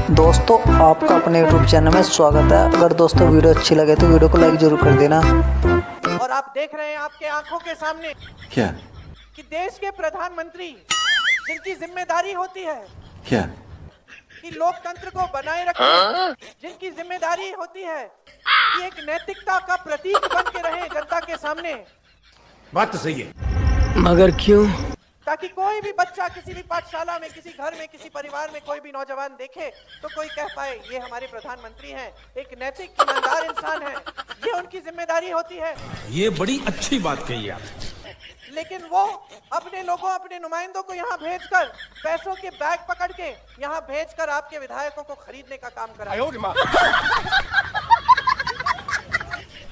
दोस्तों आपका अपने YouTube चैनल में स्वागत है। अगर दोस्तों वीडियो अच्छी लगे तो वीडियो को लाइक जरूर कर देना। और आप देख रहे हैं आपके आंखों के सामने क्या कि देश के प्रधानमंत्री जिनकी जिम्मेदारी होती है क्या कि लोकतंत्र को बनाए रखें, जिनकी जिम्मेदारी होती है कि एक नैतिकता का प्रतीक बन के रहे जनता के सामने। बात तो सही है, मगर क्यों? ताकि कोई भी बच्चा किसी भी पाठशाला में, किसी घर में, किसी परिवार में कोई भी नौजवान देखे तो कोई कह पाए ये हमारे प्रधानमंत्री हैं, एक नैतिक ईमानदार इंसान है। ये उनकी जिम्मेदारी होती है। ये बड़ी अच्छी बात कही आप। लेकिन वो अपने लोगों, अपने नुमाइंदों को यहाँ भेजकर, पैसों के बैग पकड़ के यहाँ भेजकर आपके विधायकों को खरीदने का काम करा।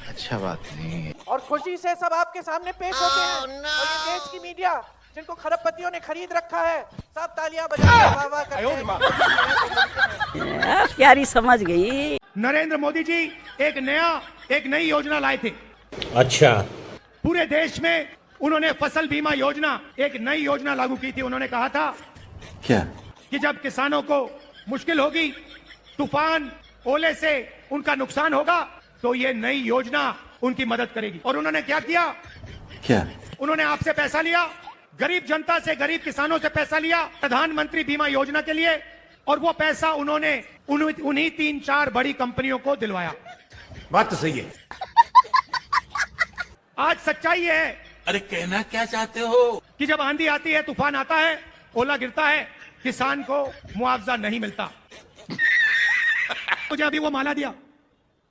अच्छा बात नहीं। और खुशी से सब आपके सामने पेश होते हैं। और ये देश की मीडिया जिनको खरबपतियों ने खरीद रखा है, सब तालियां बजाकर वाह वाह करते हैं। प्यारी समझ गई। नरेंद्र मोदी जी एक नई योजना लाए थे। अच्छा, पूरे देश में उन्होंने फसल बीमा योजना, एक नई योजना लागू की थी। उन्होंने कहा था क्या कि जब किसानों को मुश्किल होगी, तूफान ओले से उनका नुकसान होगा, तो ये नई योजना उनकी मदद करेगी। और उन्होंने क्या किया? क्या उन्होंने आपसे पैसा लिया, गरीब जनता से, गरीब किसानों से पैसा लिया प्रधानमंत्री बीमा योजना के लिए, और वो पैसा उन्होंने उन्हीं 3-4 बड़ी कंपनियों को दिलवाया। बात तो सही है। आज सच्चाई है। अरे कहना क्या चाहते हो? कि जब आंधी आती है, तूफान आता है, ओला गिरता है, किसान को मुआवजा नहीं मिलता। मुझे अभी वो माला दिया,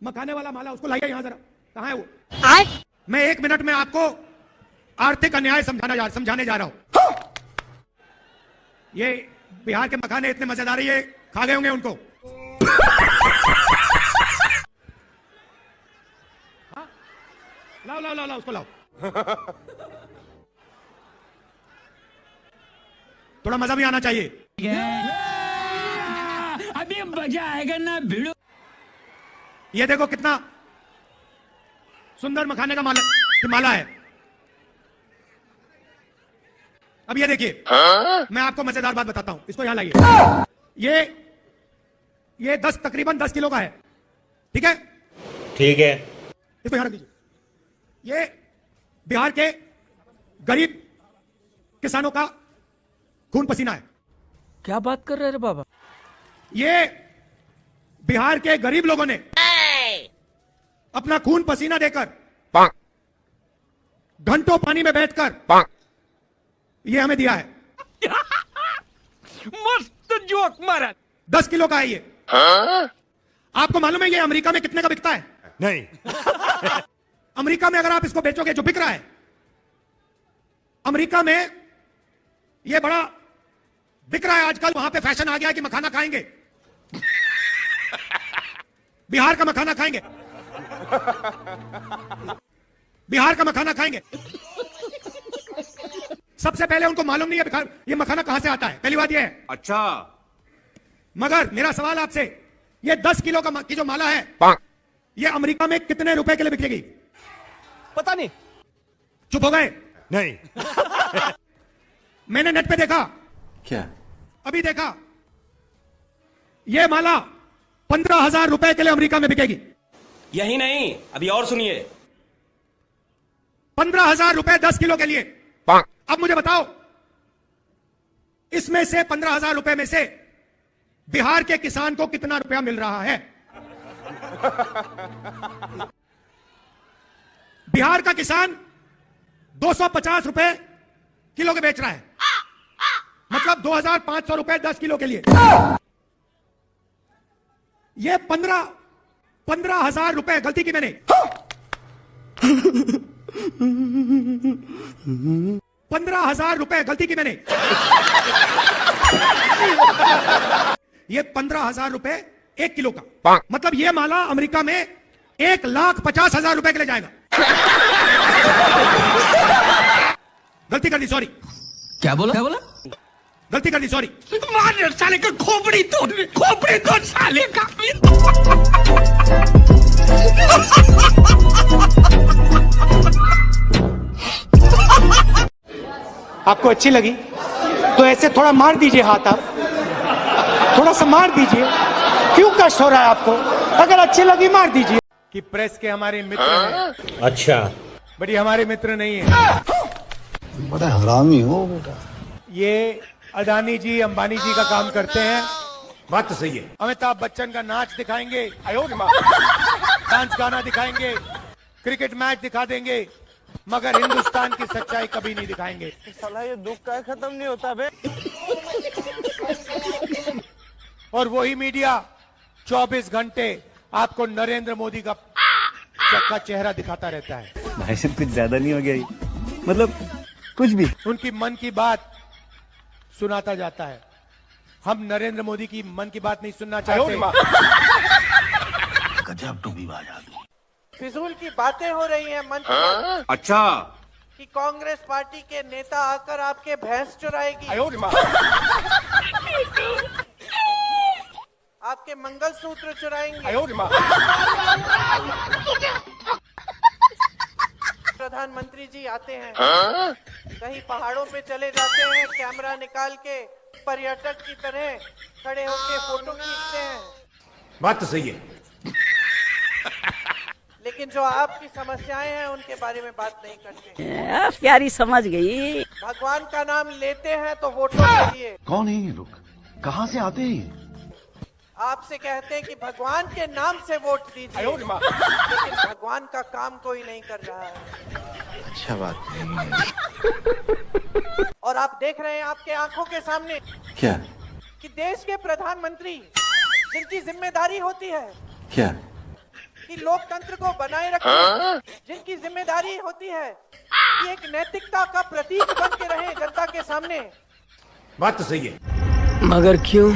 मखाने वाला माला, उसको लाइए यहाँ जरा। कहाँ है वो? मैं 1 मिनट में आपको आर्थिक अन्याय समझाने जा रहा हूं। ये बिहार के मखाने इतने मजेदार है, ये खा गए होंगे उनको। हाँ? लाओ लाओ लाओ लाओ, उसको लाओ। थोड़ा मजा भी आना चाहिए। अभी मजा आएगा ना भिड़ो। ये देखो कितना सुंदर मखाने का माला है। अब ये देखिए, मैं आपको मजेदार बात बताता हूं, इसको यहां लाइए। ये तकरीबन 10 किलो का है। ठीक है, ठीक है। इसको यहां रख दीजिए। ये बिहार के गरीब किसानों का खून पसीना है। क्या बात कर रहे रे बाबा? ये बिहार के गरीब लोगों ने अपना खून पसीना देकर, घंटों पानी में बैठकर ये हमें दिया है। मस्त जोक मारा। 10 किलो का है ये। आपको मालूम है ये अमेरिका में कितने का बिकता है? नहीं। अमेरिका में अगर आप इसको बेचोगे, जो बिक रहा है अमेरिका में, ये बड़ा बिक रहा है आजकल। वहां पे फैशन आ गया है कि मखाना खाएंगे, बिहार का मखाना खाएंगे, बिहार का मखाना खाएंगे। सबसे पहले उनको मालूम नहीं है ये मखाना कहां से आता है, पहली बात ये है। अच्छा, मगर मेरा सवाल आपसे, ये 10 किलो की जो माला है, ये अमेरिका में कितने रुपए के लिए बिकेगी? पता नहीं। चुप हो गए? नहीं। मैंने नेट पे देखा, क्या अभी देखा, ये माला 15,000 रुपए के लिए अमेरिका में बिकेगी। यही नहीं, अभी और सुनिए। 15,000 रुपए 10 किलो के लिए। अब मुझे बताओ, इसमें से 15,000 रुपए में से बिहार के किसान को कितना रुपया मिल रहा है? बिहार का किसान 250 रुपए किलो के बेच रहा है, मतलब 2,500 रुपए 10 किलो के लिए। ये 15,000 रुपए, गलती की मैंने, 15,000 रुपए गलती की मैंने। ये 15,000 रुपए 1 किलो का, मतलब ये माला अमेरिका में 1,50,000 रुपए के लिए जाएगा। गलती कर दी, सॉरी। क्या बोला? गलती कर दी, सॉरी। मार साले का खोपड़ी तोड़ साले का। आपको अच्छी लगी तो ऐसे थोड़ा मार दीजिए हाथ आप। थोड़ा सा मार दीजिए, क्यों कष्ट हो रहा है आपको? अगर अच्छी लगी मार दीजिए। कि प्रेस के हमारे मित्र हैं, अच्छा, बट ये हमारे मित्र नहीं है। बड़ा हरामी हो बेटा। ये अदानी जी, अंबानी जी का काम करते हैं। बात तो सही है। अमिताभ बच्चन का नाच दिखाएंगे, डांस गाना दिखाएंगे, क्रिकेट मैच दिखा देंगे, मगर हिंदुस्तान की सच्चाई कभी नहीं दिखाएंगे। साला ये दुख का खत्म नहीं होता बे। और वही मीडिया 24 घंटे आपको नरेंद्र मोदी का चेहरा दिखाता रहता है। भाई साहब कुछ ज्यादा नहीं हो गया ये? मतलब कुछ भी। उनकी मन की बात सुनाता जाता है। हम नरेंद्र मोदी की मन की बात नहीं सुनना चाहते। गजब टूबीबाज आदमी। फिजूल की बातें हो रही हैं मंच पर अच्छा, कि कांग्रेस पार्टी के नेता आकर आपके भैंस चुराएगी, आपके मंगलसूत्र चुराएंगे। प्रधानमंत्री जी आते हैं, कहीं पहाड़ों पे चले जाते हैं, कैमरा निकाल के पर्यटक की तरह खड़े होके फोटो खींचते हैं। बात तो सही है। लेकिन जो आपकी समस्याएं हैं उनके बारे में बात नहीं करते। प्यारी समझ गई। भगवान का नाम लेते हैं तो वोटों के लिए। कौन है ये लोग? कहाँ से आते हैं? आपसे कहते हैं कि भगवान के नाम से वोट दीजिए, लेकिन भगवान का काम कोई नहीं कर रहा है। अच्छा बात नहीं है। और आप देख रहे हैं आपके आंखों के सामने क्या? कि देश के प्रधानमंत्री जिनकी जिम्मेदारी होती है क्या? कि लोकतंत्र को बनाए रखें, जिनकी जिम्मेदारी होती है कि एक नैतिकता का प्रतीक बन के रहे जनता के सामने, बात तो सही है। मगर क्यों?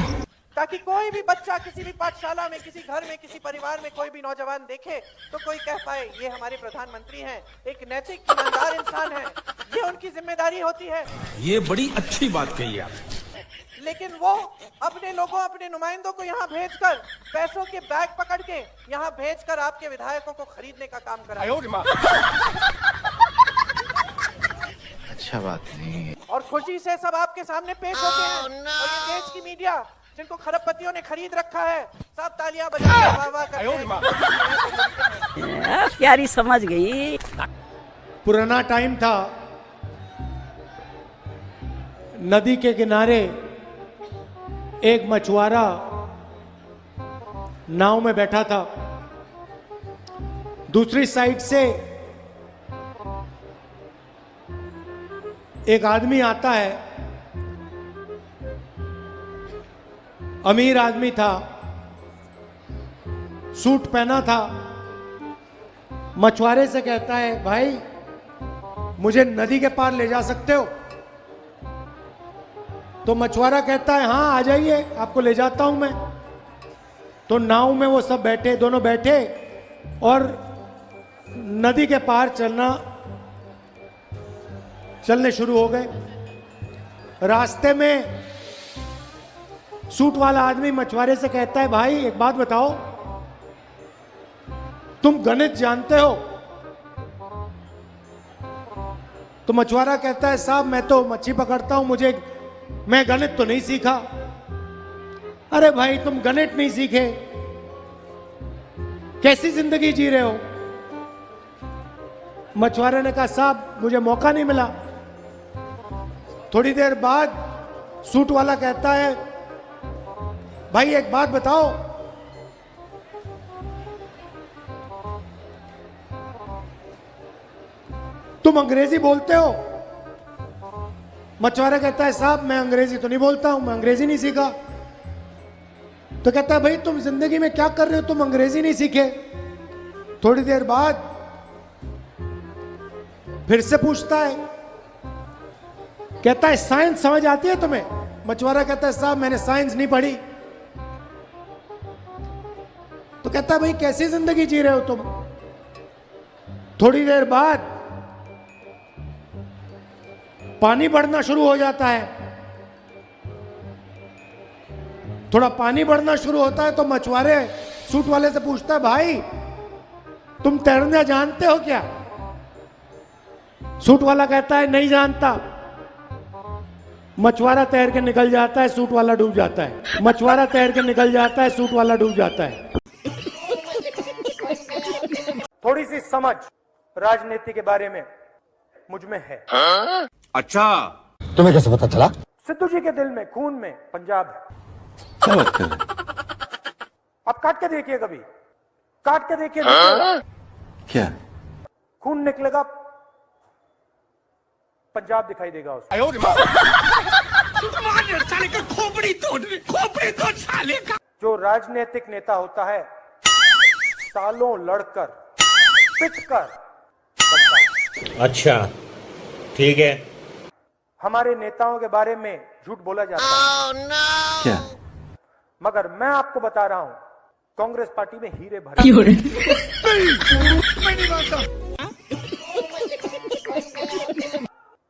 ताकि कोई भी बच्चा किसी भी पाठशाला में, किसी घर में, किसी परिवार में कोई भी नौजवान देखे तो कोई कह पाए ये हमारे प्रधानमंत्री हैं, एक नैतिक ईमानदार इंसान है। ये उनकी जिम्मेदारी होती है। ये बड़ी अच्छी बात कही आप। लेकिन वो अपने लोगों, अपने नुमाइंदों को यहाँ भेजकर, पैसों के बैग पकड़ के यहाँ भेजकर आपके विधायकों को खरीदने का काम करा। अच्छा बात नहीं है। और खुशी से सब आपके सामने पेश होते हैं। और ये देश की मीडिया जिनको खरबपतियों ने खरीद रखा है, सब तालियां बजा के वाह वाह करते हैं। प्यारी समझ गई। पुराना टाइम था, नदी के किनारे एक मछुआरा नाव में बैठा था। दूसरी साइड से एक आदमी आता है, अमीर आदमी था, सूट पहना था। मछुआरे से कहता है, भाई मुझे नदी के पार ले जा सकते हो? तो मछुआरा कहता है, हाँ आ जाइए, आपको ले जाता हूं मैं। तो नाव में वो सब बैठे, दोनों बैठे और नदी के पार चलने शुरू हो गए। रास्ते में सूट वाला आदमी मछुआरे से कहता है, भाई एक बात बताओ, तुम गणित जानते हो? तो मछुआरा कहता है, साहब मैं तो मच्छी पकड़ता हूं, मैं गणित तो नहीं सीखा। अरे भाई तुम गणित नहीं सीखे, कैसी जिंदगी जी रहे हो? मछुआरे ने कहा, साहब मुझे मौका नहीं मिला। थोड़ी देर बाद सूट वाला कहता है, भाई एक बात बताओ, तुम अंग्रेजी बोलते हो? मछुआरा कहता है, साहब मैं अंग्रेजी तो नहीं बोलता हूं, मैं अंग्रेजी नहीं सीखा। तो कहता है, भाई तुम जिंदगी में क्या कर रहे हो, तुम अंग्रेजी नहीं सीखे? थोड़ी देर बाद फिर से पूछता है, कहता है, साइंस समझ आती है तुम्हें? मछुआरा कहता है, साहब मैंने साइंस नहीं पढ़ी। तो कहता है, भाई कैसी जिंदगी जी रहे हो तुम? थोड़ी देर बाद पानी बढ़ना शुरू हो जाता है। थोड़ा पानी बढ़ना शुरू होता है तो मछुआरे सूट वाले से पूछता है, भाई तुम तैरना जानते हो क्या? सूट वाला कहता है, नहीं जानता। मछुआरा तैर के निकल जाता है, सूट वाला डूब जाता है। मछुआरा तैर के निकल जाता है, सूट वाला डूब जाता है। थोड़ी सी समझ राजनीति के बारे में मुझ में है। अच्छा, तुम्हें कैसे पता चला? सिद्धू जी के दिल में, खून में पंजाब है। क्या बात कर रहे हैं? आप काट के देखिए, कभी काट के देखिए, क्या? खून निकलेगा, पंजाब दिखाई देगा उसको। साले का खोपड़ी तोड़ साले का। जो राजनीतिक नेता होता है सालों लड़कर पिटकर बनता है। अच्छा, ठीक है। हमारे नेताओं के बारे में झूठ बोला जाता है, क्या? मगर मैं आपको बता रहा हूं, कांग्रेस पार्टी में हीरे भरे।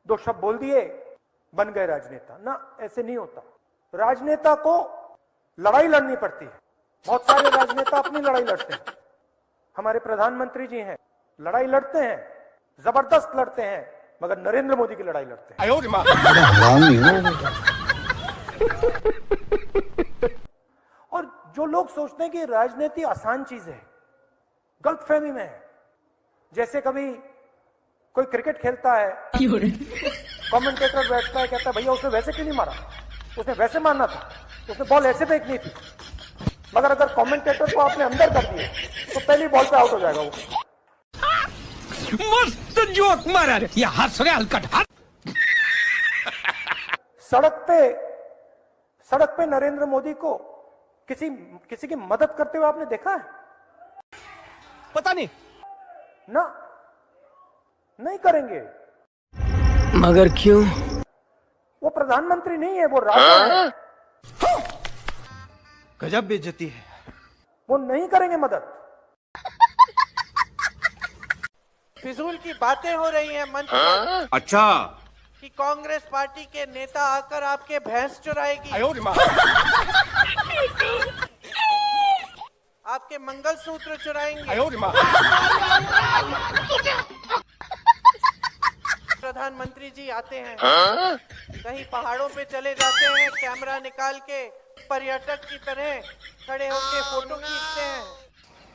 दो शब्द बोल दिए, बन गए राजनेता। ना, ऐसे नहीं होता। राजनेता को लड़ाई लड़नी पड़ती है। बहुत सारे राजनेता अपनी लड़ाई लड़ते हैं। हमारे प्रधानमंत्री जी हैं, लड़ाई लड़ते हैं, जबरदस्त लड़ते हैं, मगर नरेंद्र मोदी की लड़ाई लड़ते हैं। और जो लोग सोचते हैं कि राजनीति आसान चीज है, गलतफहमी में है। जैसे कभी कोई क्रिकेट खेलता है, कमेंटेटर बैठता है, कहता है भैया उसने वैसे क्यों नहीं मारा, उसने वैसे मारना था, उसने बॉल ऐसे फेंकनी थी। मगर अगर कमेंटेटर को आपने अंदर कर दिया तो पहली बॉल पे आउट हो जाएगा वो। मस्त जोक मारा रे, ये हंस रहे हलकट। सड़क पे नरेंद्र मोदी को किसी की मदद करते हुए आपने देखा है? पता नहीं ना, नहीं करेंगे। मगर क्यों? वो प्रधानमंत्री नहीं है, वो राजा है। गजब बेइज्जती है। वो नहीं करेंगे मदद। फिजूल की बातें हो रही हैं मंच पर अच्छा, कि कांग्रेस पार्टी के नेता आकर आपके भैंस चुराएगी, आपके मंगलसूत्र चुराएंगे। प्रधानमंत्री जी आते हैं, कहीं पहाड़ों पे चले जाते हैं, कैमरा निकाल के पर्यटक की तरह खड़े होकर फोटो खींचते हैं।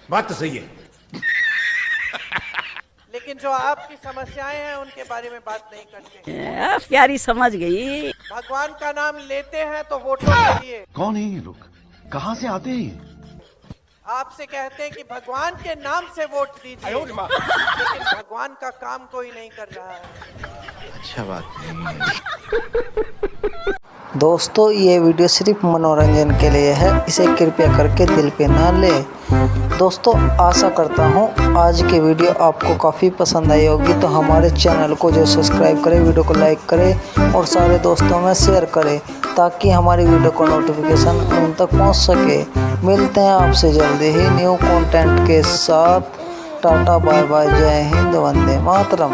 बात तो सही है। लेकिन जो आपकी समस्याएं हैं उनके बारे में बात नहीं करते। प्यारी समझ गई। भगवान का नाम लेते हैं तो वोटों के लिए। कौन है ये लोग? कहाँ से आते हैं ये? आपसे कहते हैं कि भगवान के नाम से वोट दीजिए, लेकिन भगवान का काम कोई नहीं कर रहा है। अच्छा बात नहीं है। दोस्तों ये वीडियो सिर्फ मनोरंजन के लिए है, इसे कृपया करके दिल पे ना ले। दोस्तों आशा करता हूँ आज की वीडियो आपको काफ़ी पसंद आई होगी, तो हमारे चैनल को जो सब्सक्राइब करें, वीडियो को लाइक करें और सारे दोस्तों में शेयर करें, ताकि हमारी वीडियो को नोटिफिकेशन उन तक पहुँच सके। मिलते हैं आपसे जल्दी ही न्यू कंटेंट के साथ। टाटा बाय बाय, जय हिंद, वंदे मातरम।